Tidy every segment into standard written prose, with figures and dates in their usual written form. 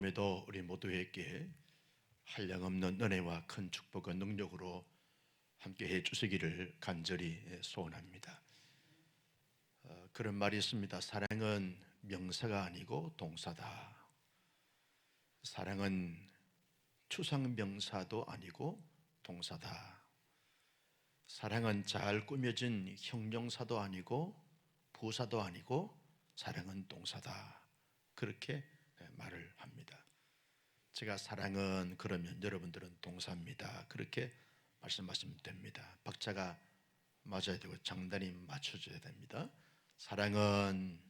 오늘도 우리 모두에게 한량없는 은혜와 큰 축복과 능력으로 함께 해 주시기를 간절히 소원합니다. 그런 말이 있습니다. 사랑은 명사가 아니고 동사다. 사랑은 추상명사도 아니고 동사다. 사랑은 잘 꾸며진 형용사도 아니고 부사도 아니고 사랑은 동사다. 그렇게 말을 합니다. 제가 사랑은 그러면 여러분들은 동사입니다. 그렇게 말씀하시면 됩니다. 박자가 맞아야 되고 장단이 맞춰져야 됩니다. 사랑은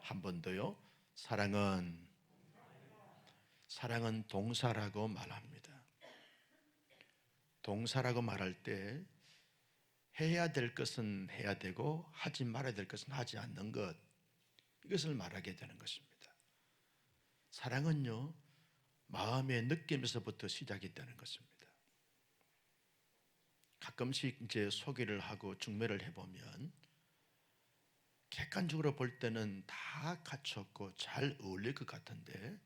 한 번 더요. 사랑은 동사라고 말합니다. 동사라고 말할 때 해야 될 것은 해야 되고 하지 말아야 될 것은 하지 않는 것, 이것을 말하게 되는 것입니다. 사랑은요, 마음의 느낌에서부터 시작이 되는 것입니다. 가끔씩 이제 소개를 하고 중매를 해보면 객관적으로 볼 때는 다 갖췄고 잘 어울릴 것 같은데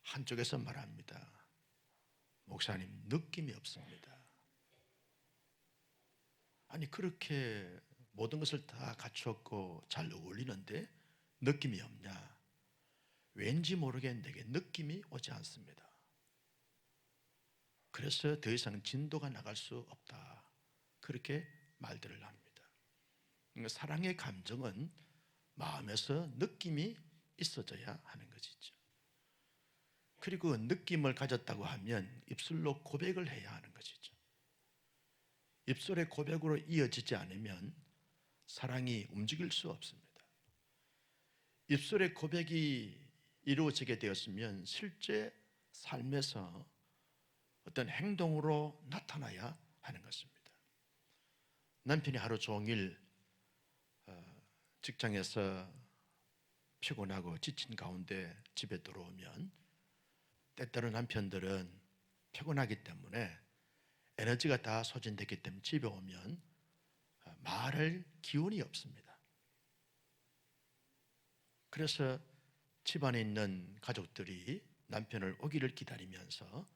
한쪽에서 말합니다. 목사님, 느낌이 없습니다. 아니, 그렇게 모든 것을 다 갖췄고 잘 어울리는데 느낌이 없냐? 왠지 모르게 내게 느낌이 오지 않습니다. 그래서 더 이상 진도가 나갈 수 없다. 그렇게 말들을 합니다. 사랑의 감정은 마음에서 느낌이 있어져야 하는 것이죠. 그리고 느낌을 가졌다고 하면 입술로 고백을 해야 하는 것이죠. 입술의 고백으로 이어지지 않으면 사랑이 움직일 수 없습니다. 입술의 고백이 이루어지게 되었으면 실제 삶에서 어떤 행동으로 나타나야 하는 것입니다. 남편이 하루 종일 직장에서 피곤하고 지친 가운데 집에 들어오면 때때로 남편들은 피곤하기 때문에 에너지가 다 소진됐기 때문에 집에 오면 말할 기운이 없습니다. 그래서 집안에 있는 가족들이 남편을 오기를 기다리면서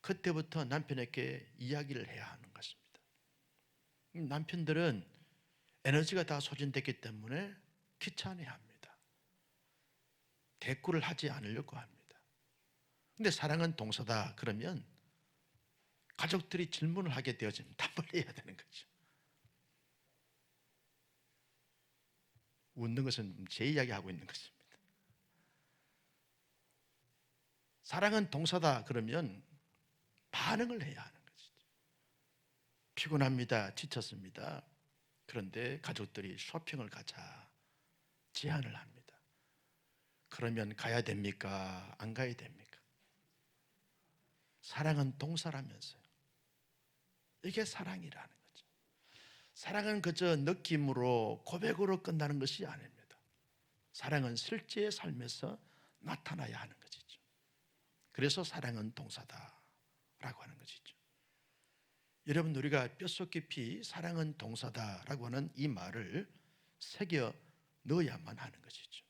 그때부터 남편에게 이야기를 해야 하는 것입니다. 남편들은 에너지가 다 소진됐기 때문에 귀찮아합니다. 대꾸를 하지 않으려고 합니다. 그런데 사랑은 동사다 그러면 가족들이 질문을 하게 되어지면 답을 해야 되는 거죠. 웃는 것은 제 이야기하고 있는 것입니다. 사랑은 동사다 그러면 반응을 해야 하는 것이죠. 피곤합니다. 지쳤습니다. 그런데 가족들이 쇼핑을 가자 제안을 합니다. 그러면 가야 됩니까? 안 가야 됩니까? 사랑은 동사라면서요. 이게 사랑이라는 거죠. 사랑은 그저 느낌으로 고백으로 끝나는 것이 아닙니다. 사랑은 실제 삶에서 나타나야 하는 것이죠. 그래서 사랑은 동사다라고 하는 것이죠. 여러분, 우리가 뼛속 깊이 사랑은 동사다라고 하는 이 말을 새겨 넣어야만 하는 것이죠.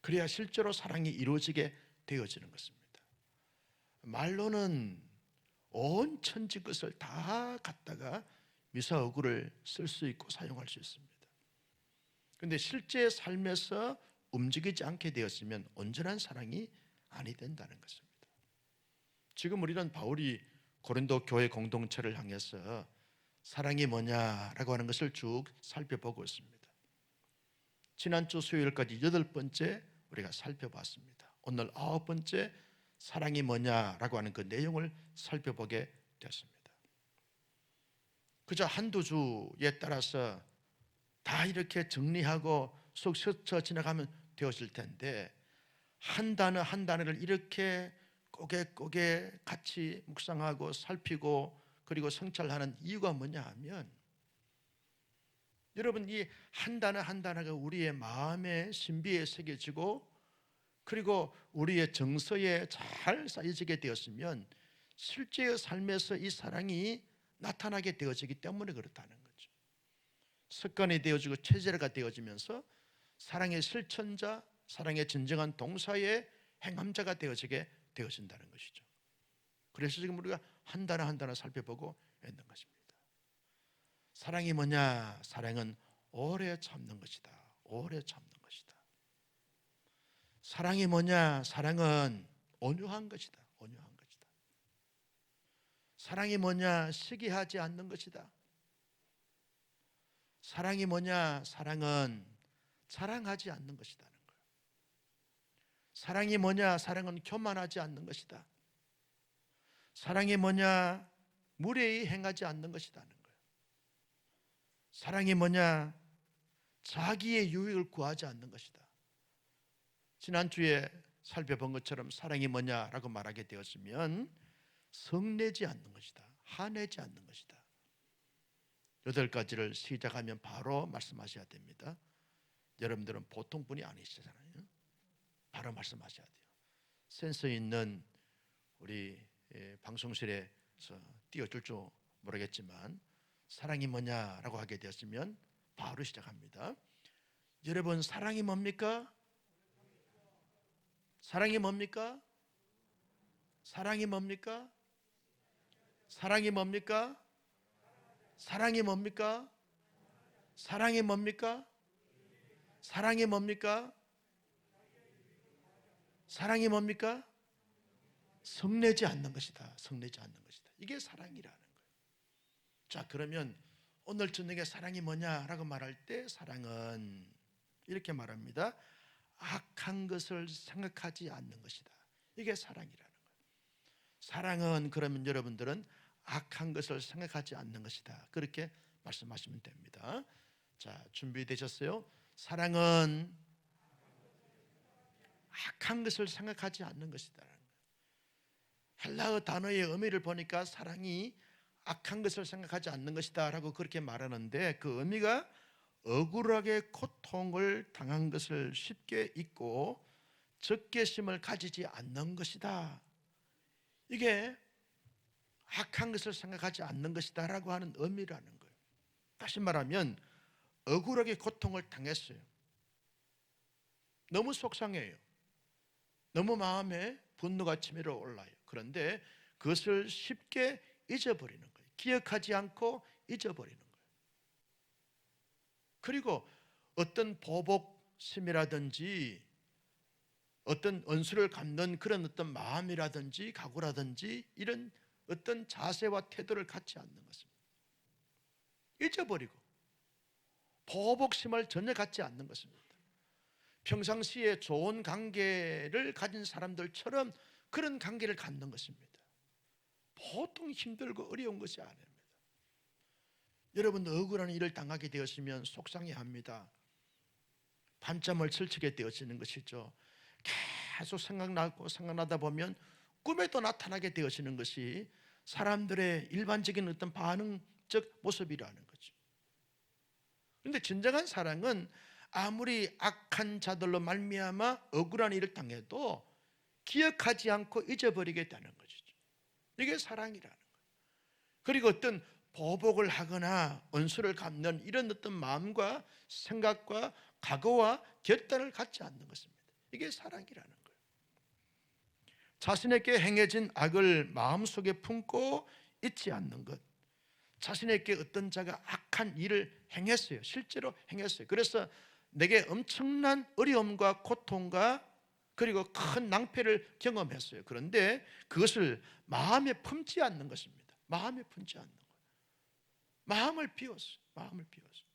그래야 실제로 사랑이 이루어지게 되어지는 것입니다. 말로는 온 천지 것을 다 갖다가 미사어구를 쓸 수 있고 사용할 수 있습니다. 그런데 실제 삶에서 움직이지 않게 되었으면 온전한 사랑이 아니 된다는 것입니다. 지금 우리는 바울이 고린도 교회 공동체를 향해서 사랑이 뭐냐라고 하는 것을 쭉 살펴보고 있습니다. 지난주 수요일까지 8번째 우리가 살펴봤습니다. 오늘 9번째 사랑이 뭐냐라고 하는 그 내용을 살펴보게 됐습니다. 그저 한두 주에 따라서 다 이렇게 정리하고 쏙 스쳐 지나가면 되었을 텐데 한 단어 한 단어를 이렇게 꼬개 같이 묵상하고 살피고 그리고 성찰하는 이유가 뭐냐 하면 여러분, 이 한 단어 한 단어가 우리의 마음의 신비에 새겨지고 그리고 우리의 정서에 잘 쌓여지게 되었으면 실제의 삶에서 이 사랑이 나타나게 되어지기 때문에 그렇다는 거죠. 습관이 되어지고 체질화가 되어지면서 사랑의 실천자, 사랑의 진정한 동사의 행함자가 되어지게 되어진다는 것이죠. 그래서 지금 우리가 한 단어 한 단어 살펴보고 있는 것입니다. 사랑이 뭐냐? 사랑은 오래 참는 것이다. 오래 참는 것이다. 사랑이 뭐냐? 사랑은 온유한 것이다. 온유한 것이다. 사랑이 뭐냐? 시기하지 않는 것이다. 사랑이 뭐냐? 사랑은 자랑하지 않는 것이다는 거예요. 사랑이 뭐냐? 사랑은 교만하지 않는 것이다. 사랑이 뭐냐? 무례히 행하지 않는 것이라는 거예요. 사랑이 뭐냐? 자기의 유익을 구하지 않는 것이다. 지난주에 살펴본 것처럼 사랑이 뭐냐라고 말하게 되었으면 성내지 않는 것이다. 화내지 않는 것이다. 8가지를 시작하면 바로 말씀하셔야 됩니다. 여러분들은 보통 분이 아니시잖아요. 바로 말씀하셔야 돼요. 센스 있는 우리 방송실에서 띄워줄 줄 모르겠지만 사랑이 뭐냐라고 하게 되었으면 바로 시작합니다. 여러분, 사랑이 뭡니까? 사랑이 뭡니까? 사랑이 뭡니까? 사랑이 뭡니까? 사랑이 뭡니까? 사랑이 뭡니까? 사랑이 뭡니까? 사랑이 뭡니까? 성내지 않는 것이다. 성내지 않는 것이다. 이게 사랑이라는 거예요. 자, 그러면 오늘 저녁에 사랑이 뭐냐라고 말할 때 사랑은 이렇게 말합니다. 악한 것을 생각하지 않는 것이다. 이게 사랑이라는 거예요. 사랑은 그러면 여러분들은 악한 것을 생각하지 않는 것이다. 그렇게 말씀하시면 됩니다. 자, 준비되셨어요? 사랑은 악한 것을 생각하지 않는 것이다. 헬라어 단어의 의미를 보니까 사랑이 악한 것을 생각하지 않는 것이다 라고 그렇게 말하는데, 그 의미가 억울하게 고통을 당한 것을 쉽게 잊고 적개심을 가지지 않는 것이다. 이게 악한 것을 생각하지 않는 것이다 라고 하는 의미라는 거예요. 다시 말하면 억울하게 고통을 당했어요. 너무 속상해요. 너무 마음에 분노가 치밀어 올라요. 그런데 그것을 쉽게 잊어버리는 거예요. 기억하지 않고 잊어버리는 거예요. 그리고 어떤 보복심이라든지 어떤 은수를 갚는 그런 어떤 마음이라든지 각오라든지 이런 어떤 자세와 태도를 갖지 않는 것입니다. 잊어버리고 보복심을 전혀 갖지 않는 것입니다. 평상시에 좋은 관계를 가진 사람들처럼 그런 관계를 갖는 것입니다. 보통 힘들고 어려운 것이 아닙니다. 여러분, 억울한 일을 당하게 되었으면 속상해합니다. 밤잠을 설치게 되어지는 것이죠. 계속 생각나다 보면 꿈에도 나타나게 되어지는 것이 사람들의 일반적인 어떤 반응적 모습이라는 거죠. 그런데 진정한 사랑은 아무리 악한 자들로 말미암아 억울한 일을 당해도 기억하지 않고 잊어버리게 되는 것이죠. 이게 사랑이라는 거예요. 그리고 어떤 보복을 하거나 은수를 갚는 이런 어떤 마음과 생각과 각오와 결단을 갖지 않는 것입니다. 이게 사랑이라는 거예요. 자신에게 행해진 악을 마음속에 품고 잊지 않는 것. 자신에게 어떤 자가 악한 일을 행했어요. 실제로 행했어요. 그래서 내게 엄청난 어려움과 고통과 그리고 큰 낭패를 경험했어요. 그런데 그것을 마음에 품지 않는 것입니다. 마음에 품지 않는 거예요. 마음을 비웠어요. 마음을 비웠어요.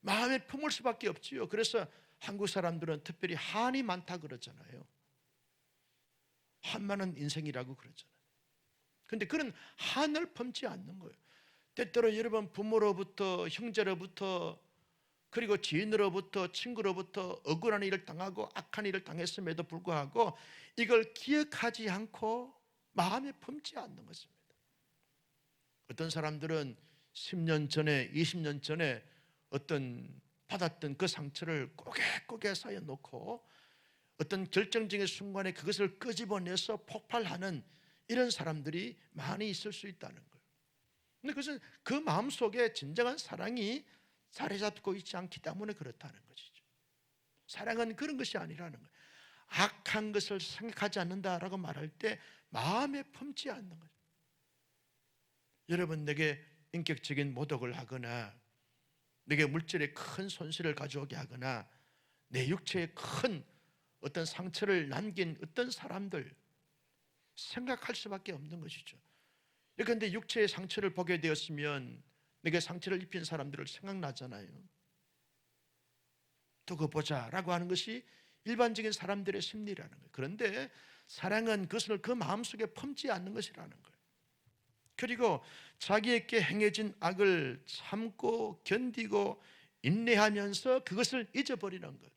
마음에 품을 수밖에 없지요. 그래서 한국 사람들은 특별히 한이 많다 그러잖아요. 한 많은 인생이라고 그러잖아요. 그런데 그런 한을 품지 않는 거예요. 때때로 여러분 부모로부터 형제로부터 그리고 지인으로부터 친구로부터 억울한 일을 당하고 악한 일을 당했음에도 불구하고 이걸 기억하지 않고 마음에 품지 않는 것입니다. 어떤 사람들은 10년 전에 20년 전에 어떤 받았던 그 상처를 꼬개꼬개 쌓여놓고 어떤 결정적인 순간에 그것을 끄집어내서 폭발하는 이런 사람들이 많이 있을 수 있다는 거예요. 근데 그것은 그 마음속에 진정한 사랑이 자리 잡고 있지 않기 때문에 그렇다는 것이죠. 사랑은 그런 것이 아니라는 거예요. 악한 것을 생각하지 않는다라고 말할 때 마음에 품지 않는 거예요. 여러분, 내게 인격적인 모독을 하거나 내게 물질의 큰 손실을 가져오게 하거나 내 육체에 큰 어떤 상처를 남긴 어떤 사람들 생각할 수밖에 없는 것이죠. 그런데 육체의 상처를 보게 되었으면 내게 상처를 입힌 사람들을 생각나잖아요. 두고 보자라고 하는 것이 일반적인 사람들의 심리라는 거예요. 그런데 사랑은 그것을 그 마음속에 품지 않는 것이라는 거예요. 그리고 자기에게 행해진 악을 참고 견디고 인내하면서 그것을 잊어버리는 것.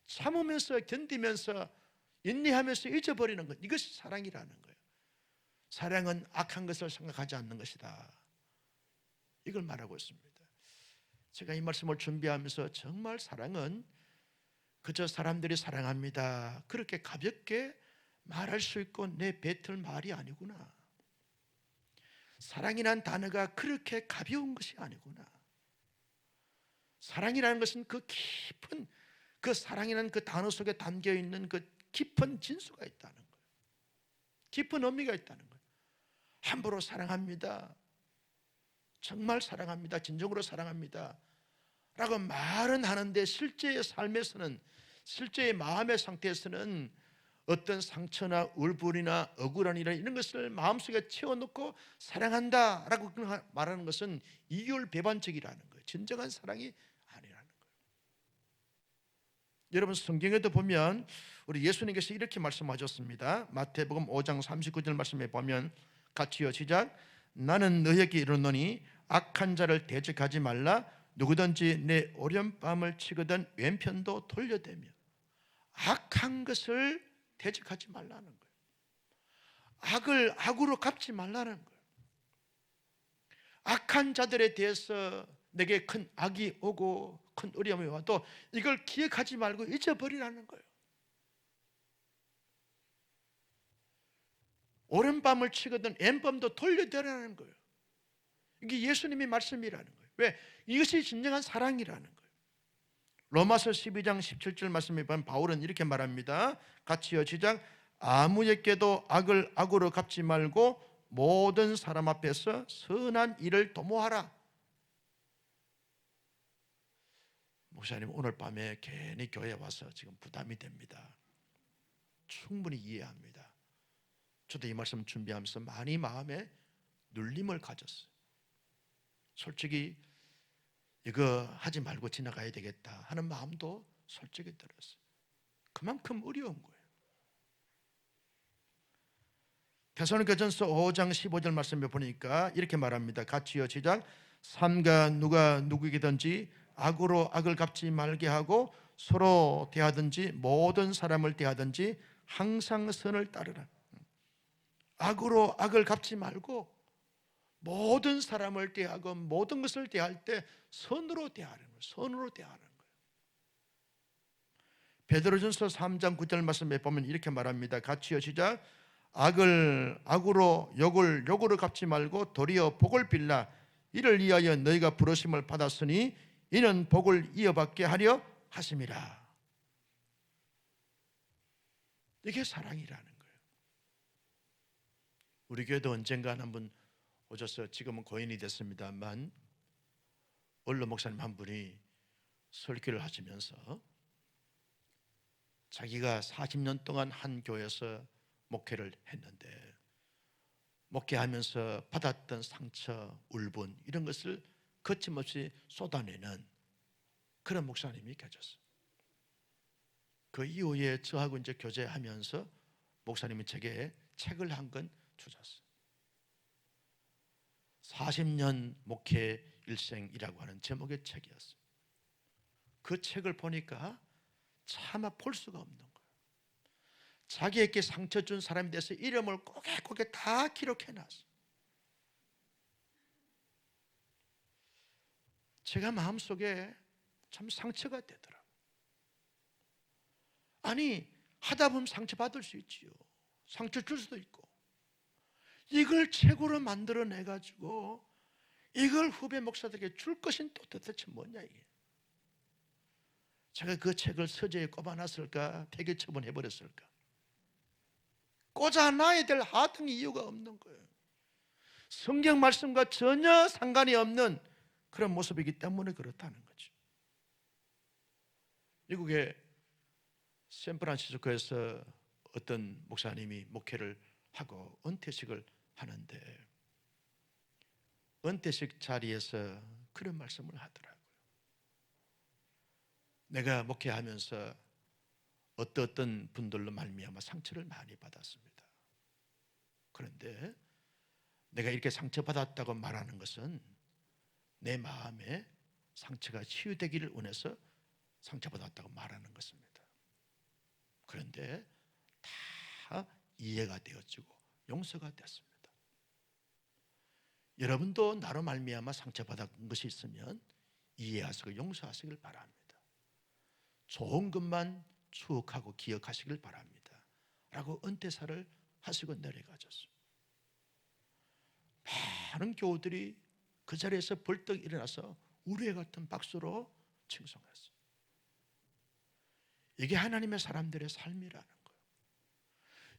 참으면서 견디면서 인내하면서 잊어버리는 것. 이것이 사랑이라는 거예요. 사랑은 악한 것을 생각하지 않는 것이다. 이걸 말하고 있습니다. 제가 이 말씀을 준비하면서 정말 사랑은 그저 사람들이 사랑합니다 그렇게 가볍게 말할 수 있고 내뱉을 말이 아니구나. 사랑이란 단어가 그렇게 가벼운 것이 아니구나. 사랑이라는 것은 그 깊은, 그 사랑이라는 그 단어 속에 담겨 있는 그 깊은 진수가 있다는 거예요. 깊은 의미가 있다는 거예요. 함부로 사랑합니다, 정말 사랑합니다, 진정으로 사랑합니다 라고 말은 하는데 실제의 삶에서는, 실제의 마음의 상태에서는 어떤 상처나 울분이나 억울한 일 이런 것을 마음속에 채워놓고 사랑한다 라고 말하는 것은 이율배반적이라는 거예요. 진정한 사랑이 아니라는 거예요. 여러분, 성경에도 보면 우리 예수님께서 이렇게 말씀하셨습니다. 마태복음 5장 39절 말씀에 보면 같이요, 시작. 나는 너희에게 이르노니 악한 자를 대적하지 말라. 누구든지 내 오련밤을 치거든 왼편도 돌려대며. 악한 것을 대적하지 말라는 거예요. 악을 악으로 갚지 말라는 거예요. 악한 자들에 대해서 내게 큰 악이 오고 큰 어려움이 와도 이걸 기억하지 말고 잊어버리라는 거예요. 오른밤을 치거든 왼밤도 돌려대라는 거예요. 이게 예수님의 말씀이라는 거예요. 왜? 이것이 진정한 사랑이라는 거예요. 로마서 12장 17절 말씀에 보면 바울은 이렇게 말합니다. 같이요, 시작. 아무에게도 악을 악으로 갚지 말고 모든 사람 앞에서 선한 일을 도모하라. 목사님, 오늘 밤에 괜히 교회 와서 지금 부담이 됩니다. 충분히 이해합니다. 저도 이 말씀 준비하면서 많이 마음에 눌림을 가졌어요. 솔직히 이거 하지 말고 지나가야 되겠다 하는 마음도 솔직히 들었어요. 그만큼 어려운 거예요. 데살로니가전서 5장 15절 말씀에 보니까 이렇게 말합니다. 같이요, 시작. 삼가 누가 누구에게든지 악으로 악을 갚지 말게 하고 서로 대하든지 모든 사람을 대하든지 항상 선을 따르라. 악으로 악을 갚지 말고 모든 사람을 대하고 모든 것을 대할 때 선으로 대하는 거예요. 선으로 대하는 거예요. 베드로전서 3장 9절 말씀에 보면 이렇게 말합니다. 같이요, 시작. 악을 악으로 욕을 욕으로 갚지 말고 도리어 복을 빌라. 이를 위하여 너희가 부르심을 받았으니 이는 복을 이어받게 하려 하심이라. 이게 사랑이라는 거예요. 우리 교회도 언젠가 한번 오셔서, 지금은 고인이 됐습니다만, 원로 목사님 한 분이 설교를 하시면서 자기가 40년 동안 한 교회에서 목회를 했는데 목회하면서 받았던 상처, 울분 이런 것을 거침없이 쏟아내는 그런 목사님이 계셨어요. 그 이후에 저하고 이제 교제하면서 목사님이 제게 책을 한 권 주셨어요. 40년 목회 일생이라고 하는 제목의 책이었어요. 그 책을 보니까 차마 볼 수가 없는 거예요. 자기에게 상처 준 사람에 대해서 이름을 꼬개꼬개 다 기록해놨어요. 제가 마음속에 참 상처가 되더라고요. 아니, 하다 보면 상처받을 수 있지요. 상처 줄 수도 있고. 이걸 책으로 만들어내가지고 이걸 후배 목사들에게 줄 것인 또 도대체 뭐냐 이게. 제가 그 책을 서재에 꼽아놨을까? 폐기 처분해버렸을까? 꽂아놔야 될 하등 이유가 없는 거예요. 성경 말씀과 전혀 상관이 없는 그런 모습이기 때문에 그렇다는 거죠. 미국의 샌프란시스코에서 어떤 목사님이 목회를 하고 은퇴식을 하는데 은퇴식 자리에서 그런 말씀을 하더라고요. 내가 목회하면서 어떤 분들로 말미암아 상처를 많이 받았습니다. 그런데 내가 이렇게 상처받았다고 말하는 것은 내 마음에 상처가 치유되기를 원해서 상처받았다고 말하는 것입니다. 그런데 다 이해가 되어지고 용서가 됐습니다. 여러분도 나로 말미암아 상처받은 것이 있으면 이해하시고 용서하시길 바랍니다. 좋은 것만 추억하고 기억하시길 바랍니다 라고 은퇴사를 하시고 내려가셨습니다. 많은 교우들이 그 자리에서 벌떡 일어나서 우레 같은 박수로 칭송했어요. 이게 하나님의 사람들의 삶이라는 거예요.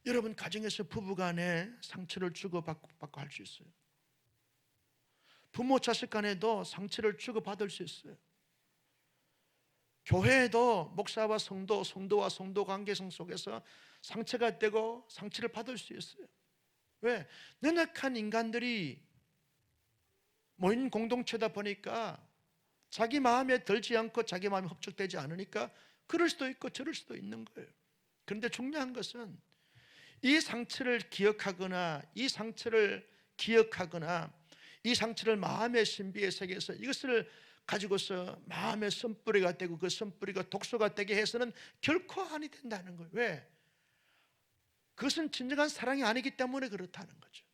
여러분 가정에서 부부간에 상처를 주고받고 할 수 있어요. 부모 자식 간에도 상처를 주고받을 수 있어요. 교회에도 목사와 성도, 성도와 성도 관계성 속에서 상처가 되고 상처를 받을 수 있어요. 왜? 연약한 인간들이 모인 공동체다 보니까 자기 마음에 들지 않고 자기 마음이 흡족되지 않으니까 그럴 수도 있고 저럴 수도 있는 거예요. 그런데 중요한 것은 이 상처를 기억하거나 이 상처를 마음의 신비의 세계에서 이것을 가지고서 마음의 선뿌리가 되고 그 선뿌리가 독소가 되게 해서는 결코 아니 된다는 거예요. 왜? 그것은 진정한 사랑이 아니기 때문에 그렇다는 거죠.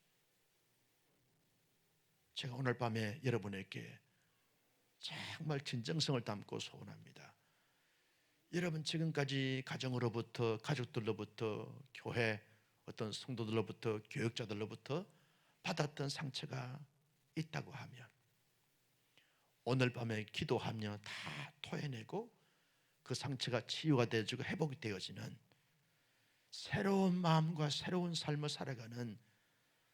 제가 오늘 밤에 여러분에게 정말 진정성을 담고 소원합니다. 여러분 지금까지 가정으로부터, 가족들로부터, 교회 어떤 성도들로부터, 교육자들로부터 받았던 상처가 있다고 하면 오늘 밤에 기도하며 다 토해내고 그 상처가 치유가 되어지고 회복이 되어지는 새로운 마음과 새로운 삶을 살아가는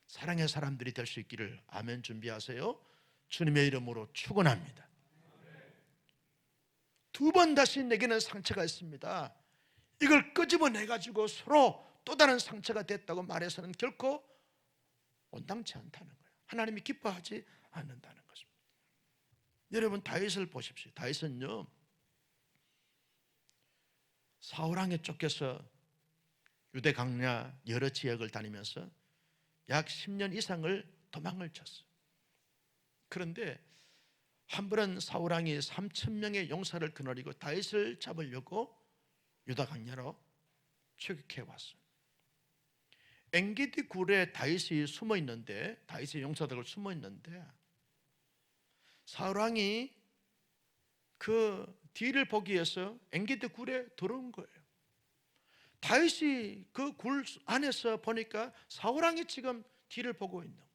사랑의 사람들이 될 수 있기를. 아멘. 준비하세요. 주님의 이름으로 축원합니다. 두 번 다시 내게는 상처가 있습니다. 이걸 끄집어내 가지고 서로 또 다른 상처가 됐다고 말해서는 결코 온당치 않다는 거예요. 하나님이 기뻐하지 않는다는 것입니다. 여러분 다윗을 보십시오. 다윗은요 사울왕에 쫓겨서 유대 강야 여러 지역을 다니면서 약 10년 이상을 도망을 쳤어요. 그런데 한 번은 사울왕이 3,000명의 용사를 거느리고 다윗을 잡으려고 유다 강야로 추격해 왔어요. 엔게디 굴에 다윗이 숨어 있는데, 다윗의 용사들을 숨어 있는데 사울왕이 그 뒤를 보기 위해서 엔게디 굴에 들어온 거예요. 다윗이 그 굴 안에서 보니까 사울왕이 지금 뒤를 보고 있는 거예요.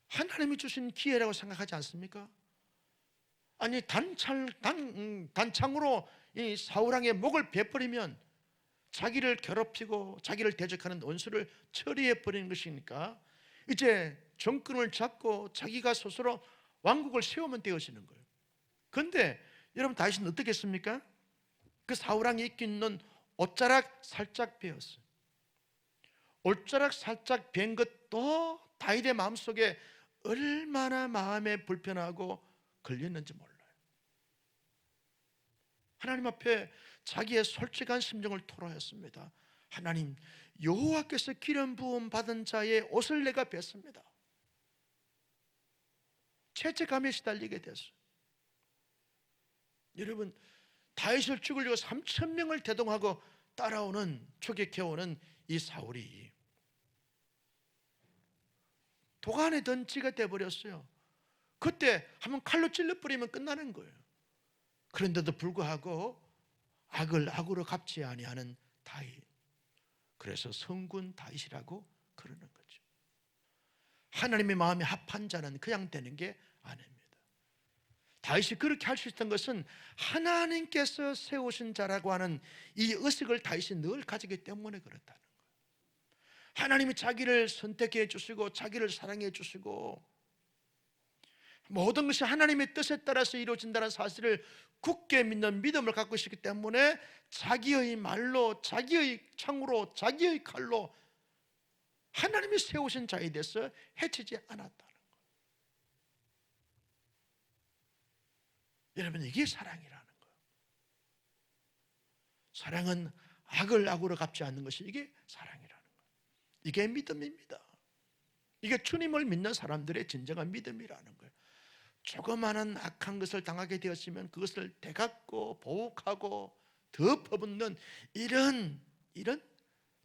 하나님이 주신 기회라고 생각하지 않습니까? 아니 단창으로 이 사울왕의 목을 베버리면 자기를 괴롭히고 자기를 대적하는 원수를 처리해 버리는 것이니까 이제 정권을 잡고 자기가 스스로 왕국을 세우면 되어지는 거예요. 그런데 여러분 다윗은 어떻게 했습니까? 그 사울왕이 입고 있는 옷자락 살짝 베었어요. 옷자락 살짝 벤 것도 다윗의 마음속에 얼마나 마음에 불편하고 걸렸는지 몰라요. 하나님 앞에 자기의 솔직한 심정을 토로했습니다. 하나님, 여호와께서 기름 부음 받은 자의 옷을 내가 뺐습니다. 죄책감에 시달리게 됐어요. 여러분 다윗을 죽이려고 3,000명을 대동하고 따라오는 추격해오는 이 사울이 도간의 던지가 되어버렸어요. 그때 한번 칼로 찔러버리면 끝나는 거예요. 그런데도 불구하고 악을 악으로 갚지 아니하는 다윗, 그래서 성군 다윗이라고 그러는 거죠. 하나님의 마음에 합한 자는 그냥 되는 게 아닙니다. 다윗이 그렇게 할 수 있었던 것은 하나님께서 세우신 자라고 하는 이 의식을 다윗이 늘 가지기 때문에 그렇다는 거예요. 하나님이 자기를 선택해 주시고 자기를 사랑해 주시고 모든 것이 하나님의 뜻에 따라서 이루어진다는 사실을 굳게 믿는 믿음을 갖고 있기 때문에 자기의 말로, 자기의 창으로, 자기의 칼로 하나님이 세우신 자에 대해서 해치지 않았다는 거예요. 여러분, 이게 사랑이라는 거예요. 사랑은 악을 악으로 갚지 않는 것이 이게 사랑이라는 거예요. 이게 믿음입니다. 이게 주님을 믿는 사람들의 진정한 믿음이라는 거예요. 조그마한 악한 것을 당하게 되었으면 그것을 되갚고 보복하고 덮어붓는 이런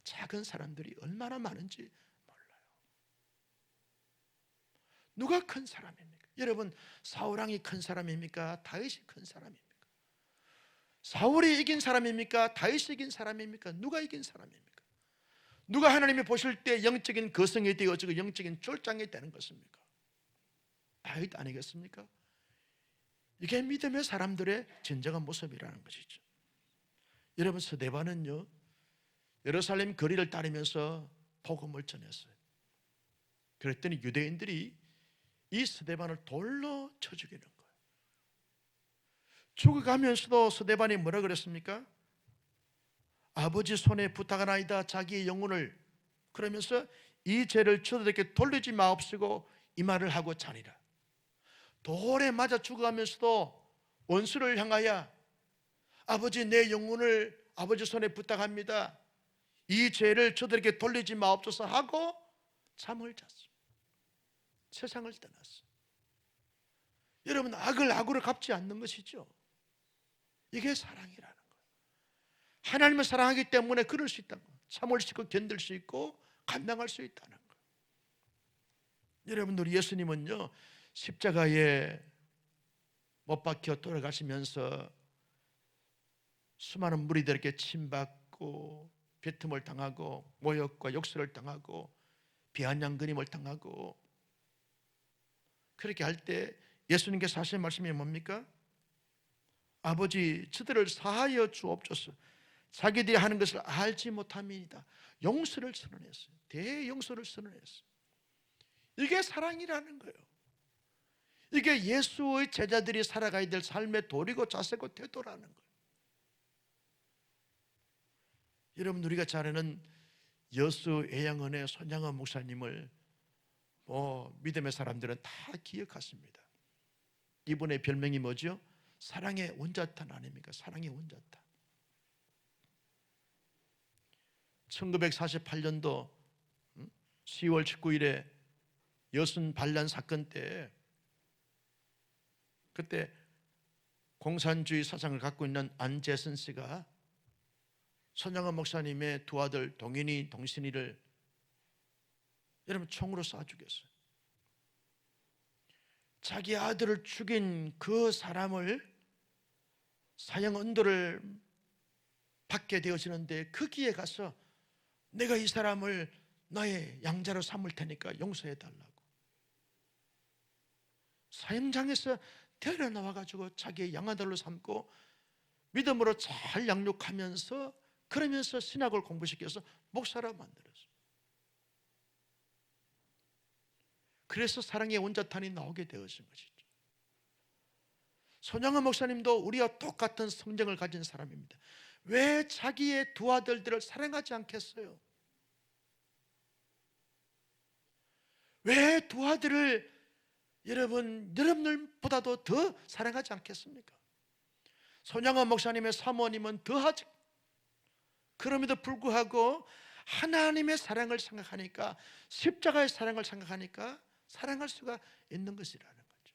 작은 사람들이 얼마나 많은지 몰라요. 누가 큰 사람입니까? 여러분, 사울왕이 큰 사람입니까? 다윗이 큰 사람입니까? 사울이 이긴 사람입니까? 다윗이 이긴 사람입니까? 누가 이긴 사람입니까? 누가 하나님이 보실 때 영적인 거성이 되어지고 영적인 쫄장이 되는 것입니까? 다윗 아니겠습니까? 이게 믿음의 사람들의 진정한 모습이라는 것이죠. 여러분, 스데반은요, 예루살렘 거리를 따르면서 복음을 전했어요. 그랬더니 유대인들이 이 스데반을 돌로 쳐 죽이는 거예요. 죽어가면서도 스데반이 뭐라 그랬습니까? 아버지 손에 부탁하나이다 자기의 영혼을, 그러면서 이 죄를 저들에게 돌리지 마옵시고 이 말을 하고 자니라. 돌에 맞아 죽어가면서도 원수를 향하여 아버지 내 영혼을 아버지 손에 부탁합니다, 이 죄를 저들에게 돌리지 마옵소서 하고 잠을 잤습니다. 세상을 떠났어요. 여러분, 악을 악으로 갚지 않는 것이죠. 이게 사랑이라는 거예요. 하나님을 사랑하기 때문에 그럴 수 있다는 거예요. 참을 수 있고 견딜 수 있고 감당할 수 있다는 거예요. 여러분, 우리 예수님은요, 십자가에 못 박혀 돌아가시면서 수많은 무리들에게 침받고 비틈을 당하고 모욕과 욕설을 당하고 비아냥거림을 당하고, 그렇게 할 때 예수님께서 하신 말씀이 뭡니까? 아버지 저들을 사하여 주옵소서, 자기들이 하는 것을 알지 못함이니이다. 용서를 선언했어요. 대용서를 선언했어요. 이게 사랑이라는 거예요. 이게 예수의 제자들이 살아가야 될 삶의 도리고 자세고 태도라는 거예요. 여러분, 우리가 잘 아는 여수 애양원의 손양원 목사님을 믿음의 사람들은 다 기억하십니다. 이분의 별명이 뭐죠? 사랑의 원자탄 아닙니까? 사랑의 원자탄. 1948년도 10월 19일에 여순 반란 사건 때, 그때 공산주의 사상을 갖고 있는 안재선 씨가 손양원 목사님의 두 아들 동인이, 동신이를 여러분 총으로 쏴 죽였어요. 자기 아들을 죽인 그 사람을 사형 언도를 받게 되어지는데 거기에 가서 내가 이 사람을 나의 양자로 삼을 테니까 용서해 달라고 사형장에서 데려나와가지고 자기의 양아들로 삼고 믿음으로 잘 양육하면서, 그러면서 신학을 공부시켜서 목사로 만들었어요. 그래서 사랑의 원자탄이 나오게 되어진 것이죠. 손양원 목사님도 우리와 똑같은 성정을 가진 사람입니다. 왜 자기의 두 아들들을 사랑하지 않겠어요? 왜 두 아들을 여러분들보다도 더 사랑하지 않겠습니까? 손양원 목사님의 사모님은 더하지. 그럼에도 불구하고 하나님의 사랑을 생각하니까, 십자가의 사랑을 생각하니까 사랑할 수가 있는 것이라는 거죠.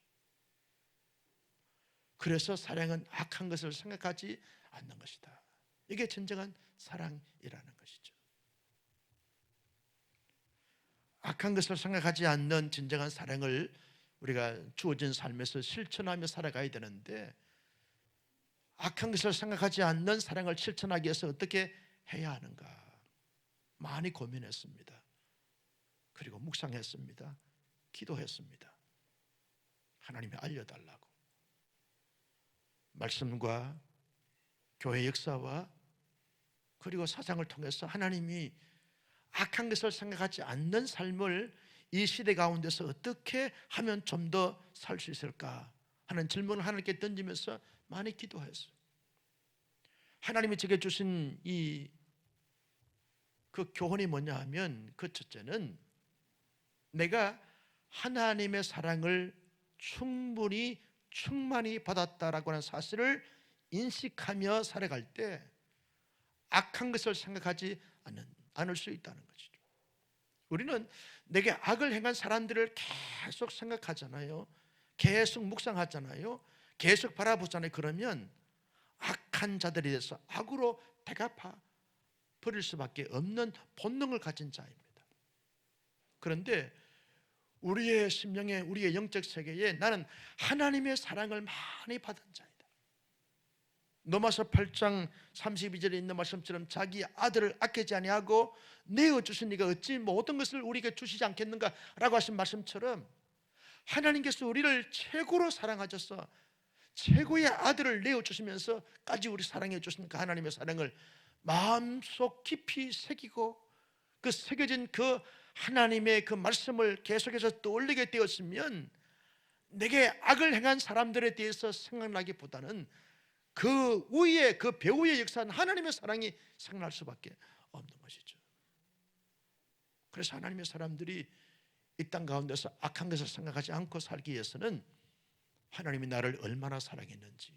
그래서 사랑은 악한 것을 생각하지 않는 것이다. 이게 진정한 사랑이라는 것이죠. 악한 것을 생각하지 않는 진정한 사랑을 우리가 주어진 삶에서 실천하며 살아가야 되는데, 악한 것을 생각하지 않는 사랑을 실천하기 위해서 어떻게 해야 하는가 많이 고민했습니다. 그리고 묵상했습니다. 기도했습니다. 하나님이 알려달라고. 말씀과 교회 역사와 그리고 사상을 통해서 하나님이 악한 것을 생각하지 않는 삶을 이 시대 가운데서 어떻게 하면 좀 더 살 수 있을까 하는 질문을 하나님께 던지면서 많이 기도했어요. 하나님이 제게 주신 그 교훈이 뭐냐 하면, 그 첫째는 내가 하나님의 사랑을 충만히 받았다라고 하는 사실을 인식하며 살아갈 때 악한 것을 생각하지 않을 수 있다는 것이죠. 우리는 내게 악을 행한 사람들을 계속 생각하잖아요. 계속 묵상하잖아요. 계속 바라보잖아요. 그러면 악한 자들에 대해서 악으로 대갚아 버릴 수밖에 없는 본능을 가진 자입니다. 그런데 우리의 심령에, 우리의 영적 세계에 나는 하나님의 사랑을 많이 받은 자이다. 로마서 8장 32절에 있는 말씀처럼 자기 아들을 아끼지 아니하고 내어주신 이가 어찌 모든 것을 우리에게 주시지 않겠는가 라고 하신 말씀처럼, 하나님께서 우리를 최고로 사랑하셔서 최고의 아들을 내어주시면서까지 우리 사랑해 주신 그 하나님의 사랑을 마음속 깊이 새기고, 그 새겨진 그 하나님의 그 말씀을 계속해서 떠올리게 되었으면 내게 악을 행한 사람들에 대해서 생각나기보다는 그 위에, 그 배후의 역사는 하나님의 사랑이 생각날 수밖에 없는 것이죠. 그래서 하나님의 사람들이 이 땅 가운데서 악한 것을 생각하지 않고 살기 위해서는 하나님이 나를 얼마나 사랑했는지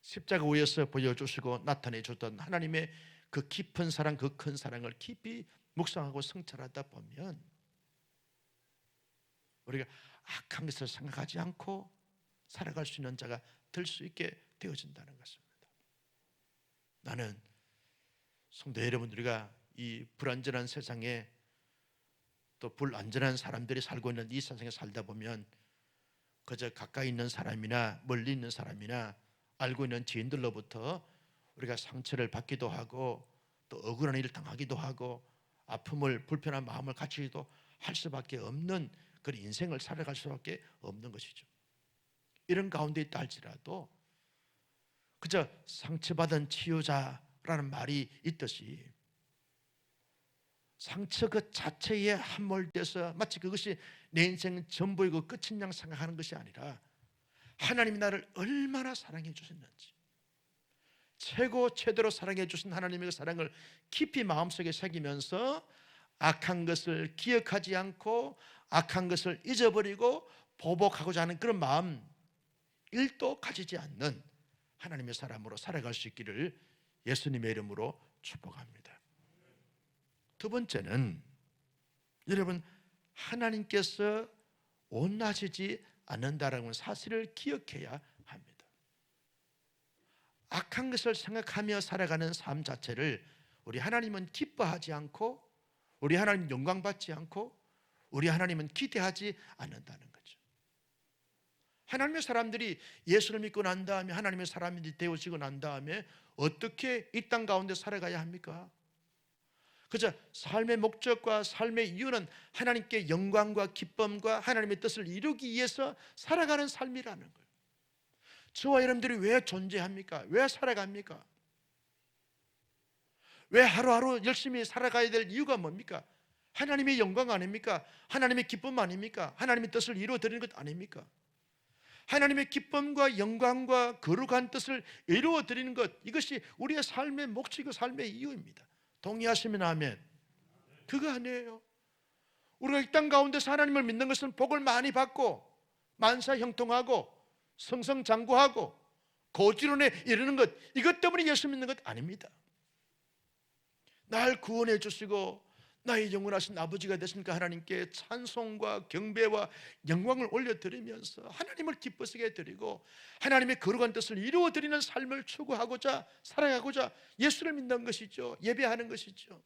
십자가 위에서 보여주시고 나타내 줬던 하나님의 그 깊은 사랑, 그 큰 사랑을 깊이 묵상하고 성찰하다 보면 우리가 악한 것을 생각하지 않고 살아갈 수 있는 자가 될 수 있게 되어진다는 것입니다. 나는 성도 여러분, 우리가 이 불안전한 세상에, 또 불안전한 사람들이 살고 있는 이 세상에 살다 보면 그저 가까이 있는 사람이나 멀리 있는 사람이나 알고 있는 지인들로부터 우리가 상처를 받기도 하고 또 억울한 일을 당하기도 하고 아픔을, 불편한 마음을 갖추기도 할 수밖에 없는 그런 인생을 살아갈 수밖에 없는 것이죠. 이런 가운데 있다 할지라도 그저 상처받은 치유자라는 말이 있듯이 상처 그 자체에 함몰돼서 마치 그것이 내 인생 전부이고 끝인 양 생각하는 것이 아니라 하나님이 나를 얼마나 사랑해 주셨는지, 최대로 사랑해 주신 하나님의 그 사랑을 깊이 마음속에 새기면서 악한 것을 기억하지 않고 악한 것을 잊어버리고 보복하고자 하는 그런 마음 1도 가지지 않는 하나님의 사람으로 살아갈 수 있기를 예수님의 이름으로 축복합니다. 두 번째는, 여러분, 하나님께서 온나시지 않는다라는 사실을 기억해야 합니다. 악한 것을 생각하며 살아가는 삶 자체를 우리 하나님은 기뻐하지 않고, 우리 하나님 영광받지 않고, 우리 하나님은 기대하지 않는다는 거죠. 하나님의 사람들이 예수를 믿고 난 다음에, 하나님의 사람이 되어지고 난 다음에 어떻게 이 땅 가운데 살아가야 합니까? 그저 삶의 목적과 삶의 이유는 하나님께 영광과 기쁨과 하나님의 뜻을 이루기 위해서 살아가는 삶이라는 거예요. 저와 여러분들이 왜 존재합니까? 왜 살아갑니까? 왜 하루하루 열심히 살아가야 될 이유가 뭡니까? 하나님의 영광 아닙니까? 하나님의 기쁨 아닙니까? 하나님의 뜻을 이루어드리는 것 아닙니까? 하나님의 기쁨과 영광과 거룩한 뜻을 이루어드리는 것, 이것이 우리의 삶의 목적이고 삶의 이유입니다. 동의하시면 아멘. 그거 아니에요. 우리가 이 땅 가운데서 하나님을 믿는 것은 복을 많이 받고 만사 형통하고 성성장구하고 고지론에 이르는 것, 이것 때문에 예수 믿는 것 아닙니다. 날 구원해 주시고 나의 영원하신 아버지가 되시니까 하나님께 찬송과 경배와 영광을 올려드리면서 하나님을 기쁘시게 해드리고 하나님의 거룩한 뜻을 이루어드리는 삶을 추구하고자 살아가고자 예수를 믿는 것이죠. 예배하는 것이죠.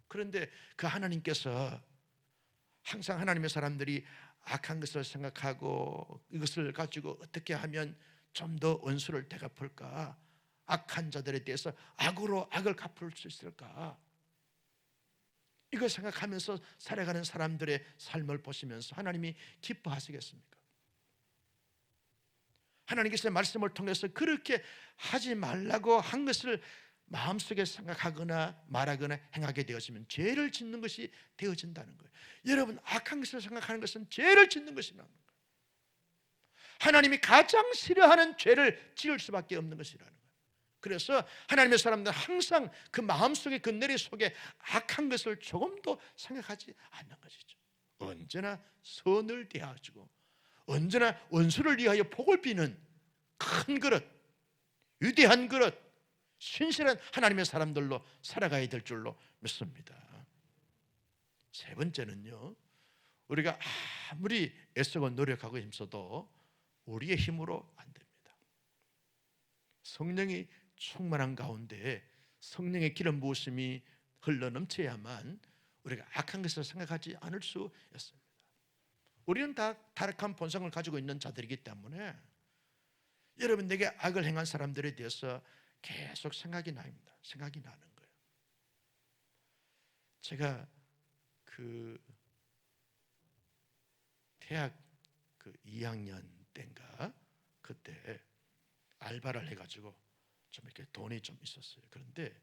그런데 그 하나님께서 항상 하나님의 사람들이 악한 것을 생각하고 이것을 가지고 어떻게 하면 좀 더 원수를 대갚을까, 악한 자들에 대해서 악으로 악을 갚을 수 있을까, 이걸 생각하면서 살아가는 사람들의 삶을 보시면서 하나님이 기뻐하시겠습니까? 하나님께서의 말씀을 통해서 그렇게 하지 말라고 한 것을 마음속에 생각하거나 말하거나 행하게 되었으면 죄를 짓는 것이 되어진다는 거예요. 여러분, 악한 것을 생각하는 것은 죄를 짓는 것이라는 거예요. 하나님이 가장 싫어하는 죄를 지을 수밖에 없는 것이라는 거예요. 그래서 하나님의 사람들은 항상 그 마음속에, 그 내리 속에 악한 것을 조금도 생각하지 않는 것이죠. 언제나 선을 대하시고 언제나 원수를 위하여 복을 비는 큰 그릇, 위대한 그릇, 신실한 하나님의 사람들로 살아가야 될 줄로 믿습니다. 세 번째는요, 우리가 아무리 애쓰고 노력하고 힘써도 우리의 힘으로 안 됩니다. 성령이 충만한 가운데 성령의 기름 부으심이 흘러넘쳐야만 우리가 악한 것을 생각하지 않을 수 있습니다. 우리는 다 타락한 본성을 가지고 있는 자들이기 때문에 여러분, 내게 악을 행한 사람들에 대해서 계속 생각이 납니다. 생각이 나는 거예요. 제가 대학 2학년 때인가 그때 알바를 해가지고 좀 이렇게 돈이 좀 있었어요. 그런데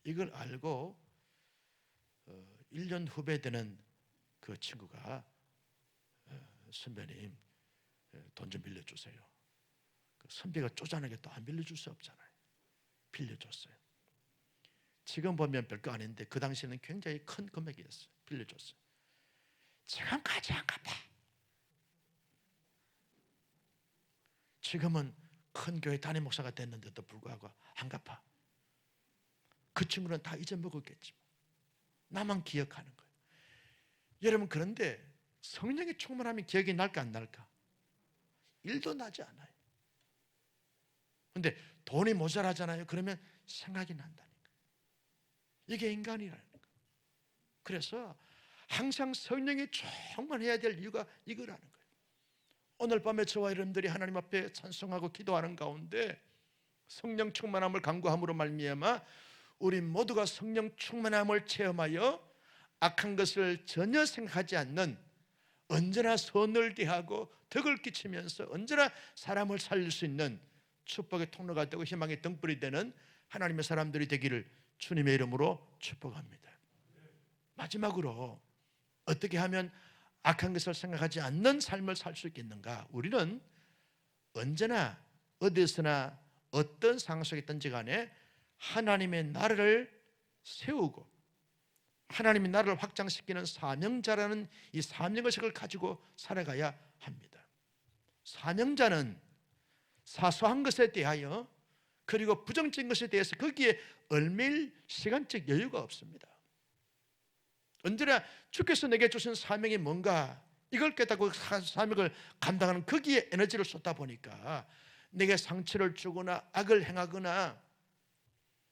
이걸 알고 1년 후배 되는 그 친구가 선배님 돈 좀 빌려주세요. 그 선배가 쪼잔하게 또 안 빌려줄 수 없잖아요. 빌려줬어요. 지금 보면 별거 아닌데 그 당시에는 굉장히 큰 금액이었어요. 빌려줬어요. 지금까지 안 갚아. 지금은 큰 교회 담임 목사가 됐는데도 불구하고 안 갚아. 그 친구는 다 잊어먹었겠지. 나만 기억하는 거예요. 여러분, 그런데 성령의 충만하면 기억이 날까 안 날까? 일도 나지 않아요. 그런데 돈이 모자라잖아요. 그러면 생각이 난다니까. 이게 인간이라는 거예요. 그래서 항상 성령이 충만해야 될 이유가 이거라는 거예요. 오늘 밤에 저와 여러분들이 하나님 앞에 찬송하고 기도하는 가운데 성령 충만함을 간구함으로 말미암아 우리 모두가 성령 충만함을 체험하여 악한 것을 전혀 생각하지 않는, 언제나 선을 대하고 덕을 끼치면서 언제나 사람을 살릴 수 있는 축복의 통로가 되고 희망의 등불이 되는 하나님의 사람들이 되기를 주님의 이름으로 축복합니다. 마지막으로 어떻게 하면 악한 것을 생각하지 않는 삶을 살 수 있겠는가? 우리는 언제나 어디서나 어떤 상황 속에 있든지 간에 하나님의 나라를 세우고 하나님의 나라를 확장시키는 사명자라는 이 사명의식을 가지고 살아가야 합니다. 사명자는 사소한 것에 대하여 그리고 부정적인 것에 대해서 거기에 얽매일 시간적 여유가 없습니다. 언제나 주께서 내게 주신 사명이 뭔가 이걸 깨닫고 사명을 감당하는 거기에 에너지를 쏟다 보니까 내게 상처를 주거나 악을 행하거나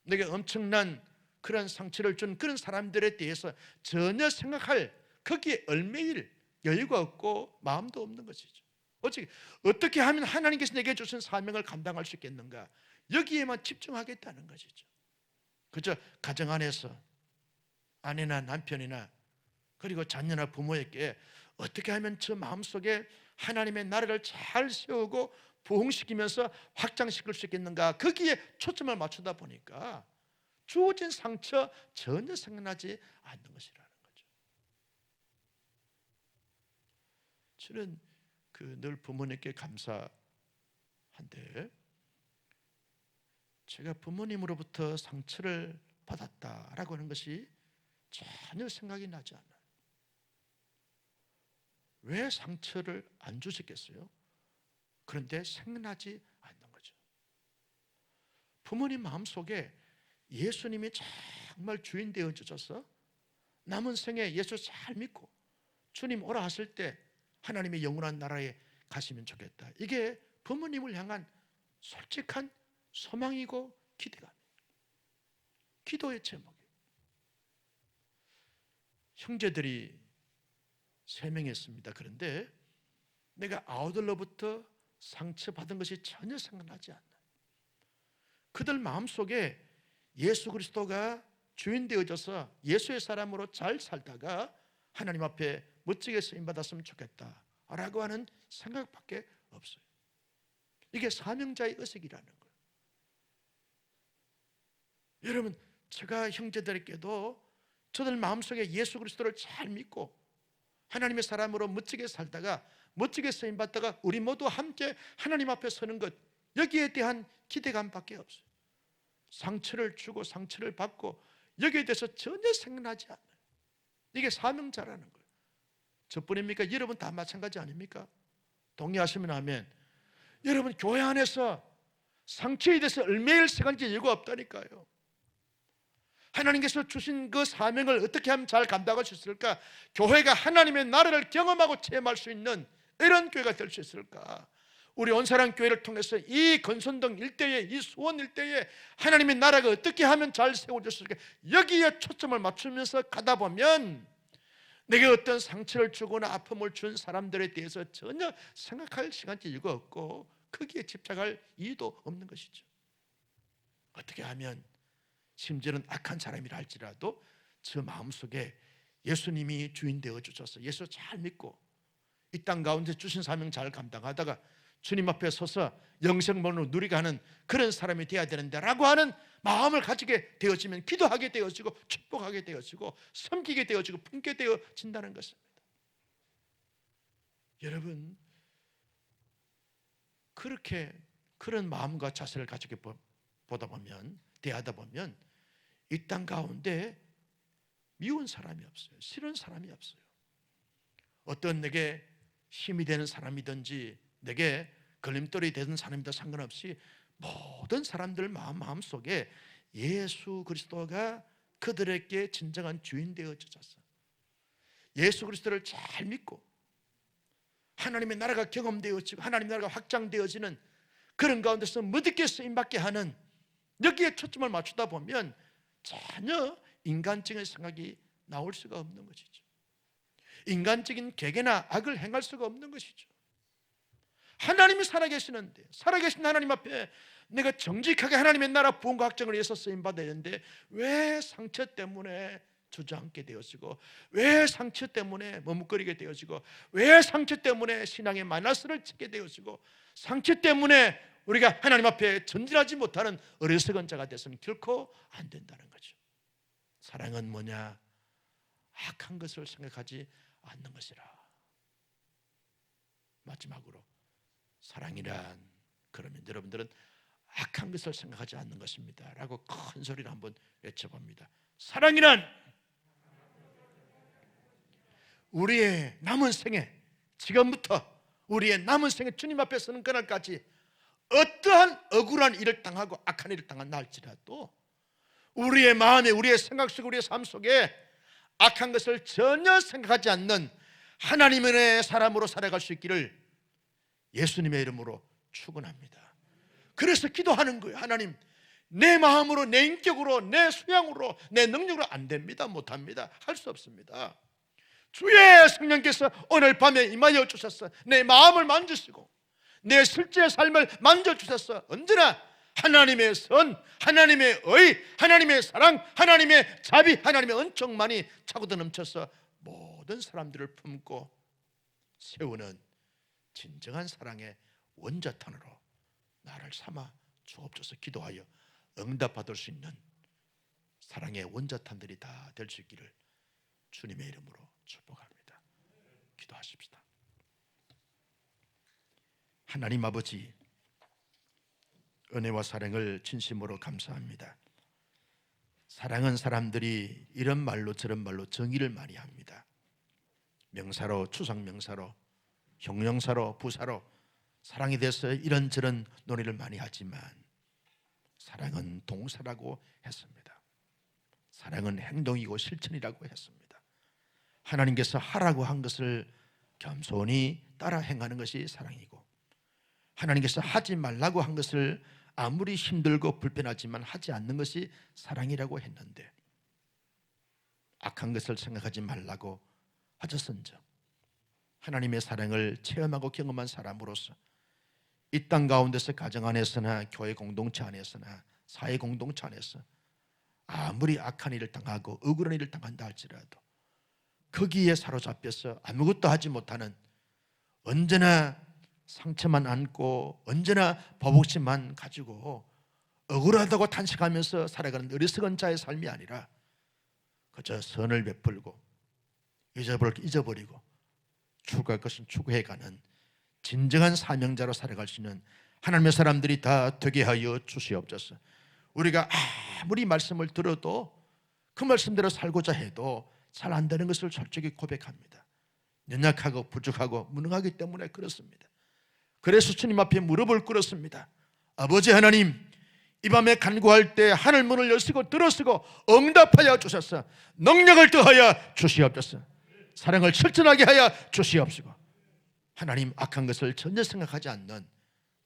내게 엄청난 그런 상처를 준 그런 사람들에 대해서 전혀 생각할 거기에 얽매일 여유가 없고 마음도 없는 것이죠. 어떻게 하면 하나님께서 내게 주신 사명을 감당할 수 있겠는가? 여기에만 집중하겠다는 것이죠. 그저 가정 안에서 아내나 남편이나 그리고 자녀나 부모에게 어떻게 하면 저 마음속에 하나님의 나라를 잘 세우고 부흥시키면서 확장시킬 수 있겠는가? 거기에 초점을 맞추다 보니까 주어진 상처 전혀 생각나지 않는 것이라는 거죠. 저는 늘 부모님께 감사한데 제가 부모님으로부터 상처를 받았다라고 하는 것이 전혀 생각이 나지 않아요. 왜 상처를 안 주셨겠어요? 그런데 생각나지 않는 거죠. 부모님 마음속에 예수님이 정말 주인 되어 주셔서 남은 생에 예수 잘 믿고 주님 오라 하실 때 하나님의 영원한 나라에 가시면 좋겠다. 이게 부모님을 향한 솔직한 소망이고 기대감이에요. 기도의 제목이에요. 형제들이 3명이었습니다. 그런데 내가 아우들로부터 상처받은 것이 전혀 생각나지 않아요. 그들 마음속에 예수 그리스도가 주인 되어져서 예수의 사람으로 잘 살다가 하나님 앞에 멋지게 쓰임받았으면 좋겠다라고 하는 생각밖에 없어요. 이게 사명자의 의식이라는 거예요. 여러분, 제가 형제들에게도 저들 마음속에 예수 그리스도를 잘 믿고 하나님의 사람으로 멋지게 살다가 멋지게 쓰임받다가 우리 모두 함께 하나님 앞에 서는 것, 여기에 대한 기대감밖에 없어요. 상처를 주고 상처를 받고 여기에 대해서 전혀 생각나지 않아요. 이게 사명자라는 거예요. 저뿐입니까? 여러분 다 마찬가지 아닙니까? 동의하시면 아멘. 여러분, 교회 안에서 상처에 대해서 얼마일 생각할 이유가 없다니까요. 하나님께서 주신 그 사명을 어떻게 하면 잘 감당할 수 있을까? 교회가 하나님의 나라를 경험하고 체험할 수 있는 이런 교회가 될 수 있을까? 우리 온사랑 교회를 통해서 이 건선동 일대에, 이 수원 일대에 하나님의 나라가 어떻게 하면 잘 세워질 수 있을까? 여기에 초점을 맞추면서 가다 보면 내게 어떤 상처를 주거나 아픔을 준 사람들에 대해서 전혀 생각할 시간이 이유가 없고 거기에 집착할 이유도 없는 것이죠. 어떻게 하면 심지어는 악한 사람이라 할지라도 저 마음속에 예수님이 주인 되어 주셔서 예수 잘 믿고 이 땅 가운데 주신 사명 잘 감당하다가 주님 앞에 서서 영생만으로 누리게 하는 그런 사람이 되어야 되는데 라고 하는 마음을 가지게 되어지면 기도하게 되어지고 축복하게 되어지고 섬기게 되어지고 품게 되어진다는 것입니다. 여러분, 그렇게 그런 마음과 자세를 가지고 보다 보면, 대하다 보면 이 땅 가운데 미운 사람이 없어요. 싫은 사람이 없어요. 어떤 내게 힘이 되는 사람이든지 내게 걸림돌이 되는 사람이든 상관없이 모든 사람들 마음속에 예수 그리스도가 그들에게 진정한 주인 되어 주셨어요. 예수 그리스도를 잘 믿고 하나님의 나라가 경험되어지고 하나님의 나라가 확장되어지는 그런 가운데서 무겁게 쓰임받게 하는, 여기에 초점을 맞추다 보면 전혀 인간적인 생각이 나올 수가 없는 것이죠. 인간적인 계계나 악을 행할 수가 없는 것이죠. 하나님이 살아계시는데, 살아계신 하나님 앞에 내가 정직하게 하나님의 나라 부흥과 확장을 위해서 쓰임받아야 되는데 왜 상처 때문에 주저앉게 되어지고, 왜 상처 때문에 머뭇거리게 되어지고, 왜 상처 때문에 신앙의 마이너스를 찍게 되어지고, 상처 때문에 우리가 하나님 앞에 전진하지 못하는 어리석은 자가 되서는 결코 안 된다는 거죠. 사랑은 뭐냐? 악한 것을 생각하지 않는 것이라. 마지막으로 사랑이란, 그러면 여러분들은 악한 것을 생각하지 않는 것입니다 라고 큰 소리로 한번 외쳐봅니다. 사랑이란 우리의 남은 생에, 지금부터 우리의 남은 생에 주님 앞에 서는 그날까지 어떠한 억울한 일을 당하고 악한 일을 당한다 할지라도 우리의 마음에, 우리의 생각 속에, 우리의 삶 속에 악한 것을 전혀 생각하지 않는 하나님의 사람으로 살아갈 수 있기를 예수님의 이름으로 축원합니다. 그래서 기도하는 거예요. 하나님, 내 마음으로, 내 인격으로, 내 수양으로, 내 능력으로 안 됩니다. 못합니다. 할 수 없습니다. 주의 성령께서 오늘 밤에 임하여 주셔서 내 마음을 만지시고 내 실제 삶을 만져주셔서 언제나 하나님의 선, 하나님의 의, 하나님의 사랑, 하나님의 자비, 하나님의 은총만이 차고도 넘쳐서 모든 사람들을 품고 세우는 진정한 사랑의 원자탄으로 나를 삼아 주옵소서. 기도하여 응답받을 수 있는 사랑의 원자탄들이 다 될 수 있기를 주님의 이름으로 축복합니다. 기도하십시다. 하나님 아버지, 은혜와 사랑을 진심으로 감사합니다. 사랑은 사람들이 이런 말로 저런 말로 정의를 많이 합니다. 명사로, 추상명사로, 형용사로, 부사로 사랑에 대해서 이런저런 논의를 많이 하지만 사랑은 동사라고 했습니다. 사랑은 행동이고 실천이라고 했습니다. 하나님께서 하라고 한 것을 겸손히 따라 행하는 것이 사랑이고, 하나님께서 하지 말라고 한 것을 아무리 힘들고 불편하지만 하지 않는 것이 사랑이라고 했는데, 악한 것을 생각하지 말라고 하셨은즉 하나님의 사랑을 체험하고 경험한 사람으로서 이 땅 가운데서 가정 안에서나 교회 공동체 안에서나 사회 공동체 안에서 아무리 악한 일을 당하고 억울한 일을 당한다 할지라도 거기에 사로잡혀서 아무것도 하지 못하는, 언제나 상처만 안고 언제나 버벅심만 가지고 억울하다고 탄식하면서 살아가는 어리석은 자의 삶이 아니라 그저 선을 베풀고 잊어버리고 추구할 것은 추구해가는 진정한 사명자로 살아갈 수 있는 하나님의 사람들이 다 되게 하여 주시옵소서. 우리가 아무리 말씀을 들어도 그 말씀대로 살고자 해도 잘 안 되는 것을 솔직히 고백합니다. 연약하고 부족하고 무능하기 때문에 그렇습니다. 그래서 주님 앞에 무릎을 꿇었습니다. 아버지 하나님, 이 밤에 간구할 때 하늘 문을 여시고 들어서고 응답하여 주셔서 능력을 더하여 주시옵소서. 사랑을 실천하게 하여 주시옵시고, 하나님 악한 것을 전혀 생각하지 않는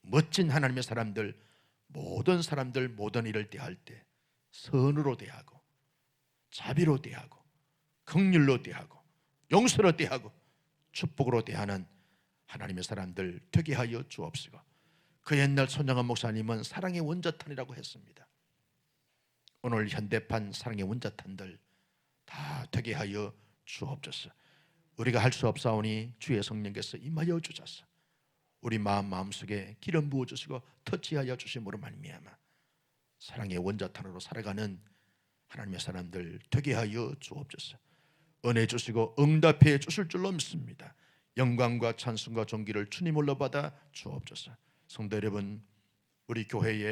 멋진 하나님의 사람들, 모든 사람들 모든 일을 대할 때 선으로 대하고 자비로 대하고 긍휼로 대하고 용서로 대하고 축복으로 대하는 하나님의 사람들 되게 하여 주옵시고, 그 옛날 손영한 목사님은 사랑의 원자탄이라고 했습니다. 오늘 현대판 사랑의 원자탄들 다 되게 하여 주옵소서. 우리가 할 수 없사오니 주의 성령께서 임하여 주셔서 우리 마음속에 기름 부어주시고 터치하여 주심으로 말미암아 사랑의 원자탄으로 살아가는 하나님의 사람들 되게 하여 주옵소서. 은혜 주시고 응답해 주실 줄로 믿습니다. 영광과 찬송과 존귀를 주님으로 받아 주옵소서. 성도 여러분, 우리 교회에